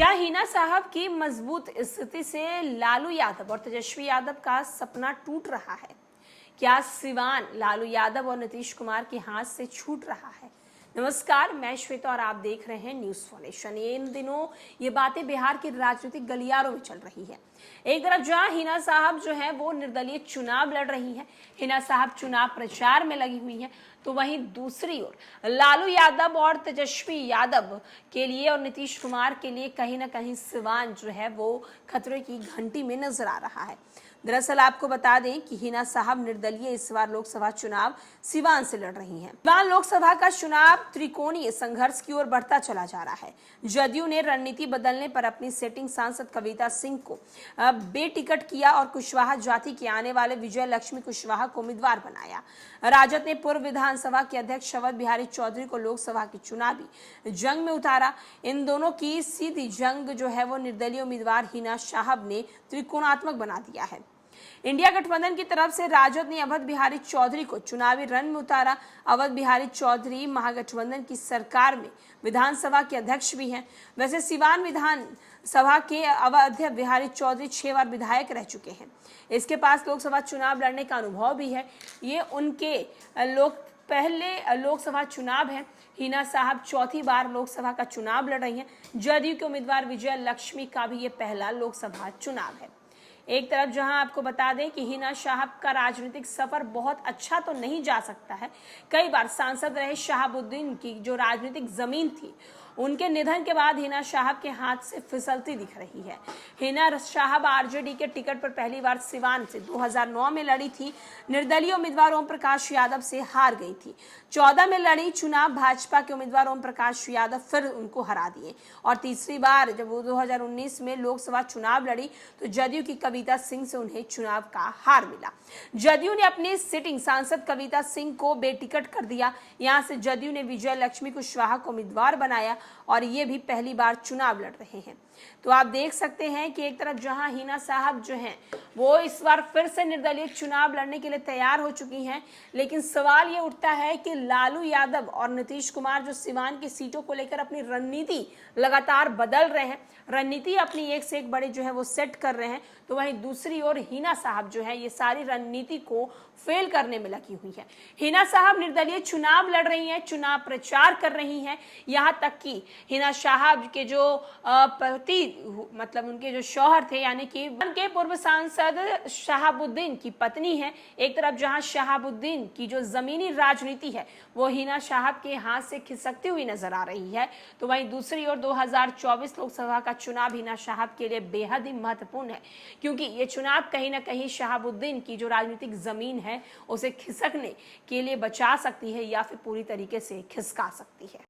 क्या हिना साहब की मजबूत स्थिति से लालू यादव और तेजस्वी यादव का सपना टूट रहा है? क्या सिवान लालू यादव और नीतीश कुमार के हाथ से छूट रहा है? नमस्कार, मैं श्वेता और आप देख रहे हैं न्यूज फॉलेशन। इन दिनों ये बातें बिहार के राजनीतिक गलियारों में चल रही है। एक तरफ जहां हिना साहब जो है वो निर्दलीय चुनाव लड़ रही हैं, हिना साहब चुनाव प्रचार में लगी हुई हैं, तो वहीं दूसरी ओर लालू यादव और तेजस्वी यादव के लिए और नीतीश कुमार के लिए कहीं ना कहीं सिवान जो है वो खतरे की घंटी में नजर आ रहा है। दरअसल आपको बता दें कि हिना साहब निर्दलीय इस बार लोकसभा चुनाव सिवान से लड़ रही हैं। सिवान लोकसभा का चुनाव त्रिकोणीय संघर्ष की ओर बढ़ता चला जा रहा है। जदयू ने रणनीति बदलने पर अपनी सेटिंग सांसद कविता सिंह को बेटिकट किया और कुशवाहा जाति के आने वाले विजय लक्ष्मी कुशवाहा को उम्मीदवार बनाया। राजद ने पूर्व विधानसभा के अध्यक्ष अवध बिहारी चौधरी को लोकसभा की चुनावी जंग में उतारा। इन दोनों की सीधी जंग जो है वो निर्दलीय उम्मीदवार हिना साहब ने त्रिकोणात्मक बना दिया है। इंडिया गठबंधन की तरफ से राजद ने अवध बिहारी चौधरी को चुनावी रण में उतारा। अवध बिहारी चौधरी महागठबंधन की सरकार में विधानसभा के अध्यक्ष भी हैं। वैसे सिवान विधानसभा के अवध बिहारी चौधरी 6 बार विधायक रह चुके हैं। इसके पास लोकसभा चुनाव लड़ने का अनुभव भी है। ये उनके पहले लोकसभा चुनाव है। हिना साहब चौथी बार लोकसभा का चुनाव लड़ रही हैं। जदयू के उम्मीदवार विजय लक्ष्मी का भी ये पहला लोकसभा चुनाव है। एक तरफ जहां आपको बता दें कि हिना साहब का राजनीतिक सफर बहुत अच्छा तो नहीं जा सकता है। कई बार सांसद रहे शहाबुद्दीन की जो राजनीतिक जमीन थी, उनके निधन के बाद हिना साहब के हाथ से फिसलती दिख रही है। हिना साहब आरजेडी के टिकट पर पहली बार सिवान से 2009 में लड़ी थी। निर्दलीय उम्मीदवार ओम प्रकाश यादव से हार गई थी। 14 में लड़ी चुनाव भाजपा के उम्मीदवार ओम प्रकाश यादव फिर उनको हरा दिए और तीसरी बार जब वो 2019 में लोकसभा चुनाव लड़ी तो जदयू की कविता सिंह से उन्हें चुनाव का हार मिला। जदयू ने अपनी सिटिंग सांसद कविता सिंह को बेटिकट कर दिया। यहां से जदयू ने विजय लक्ष्मी कुशवाहा को उम्मीदवार बनाया और ये भी पहली बार चुनाव लड़ रहे हैं। तो आप देख सकते हैं कि एक तरफ जहां हिना साहब जो हैं वो इस बार फिर से निर्दलीय चुनाव लड़ने के लिए तैयार हो चुकी हैं, लेकिन सवाल ये उठता है कि लालू यादव और नीतीश कुमार जो सिवान की सीटों को लेकर अपनी रणनीति लगातार बदल रहे हैं, रणनीति अपनी एक से एक बड़े जो है वो सेट कर रहे हैं, तो वहीं दूसरी ओर हिना साहब जो है ये सारी रणनीति को फेल करने में लगी हुई है। हिना साहब निर्दलीय चुनाव लड़ रही हैं, चुनाव प्रचार कर रही हैं, यहाँ तक कि हिना साहब के जो पति मतलब उनके जो शौहर थे यानी कि उनके पूर्व सांसद शहाबुद्दीन की पत्नी है। एक तरफ जहां शहाबुद्दीन की जो जमीनी राजनीति है वो हिना साहब के हाथ से खिसकती हुई नजर आ रही है, तो वहीं दूसरी ओर 2024 लोकसभा का चुनाव हिना साहब के लिए बेहद ही महत्वपूर्ण है, क्योंकि ये चुनाव कहीं ना कहीं शहाबुद्दीन की जो राजनीतिक जमीन है उसे खिसकने के लिए बचा सकती है या फिर पूरी तरीके से खिसका सकती है।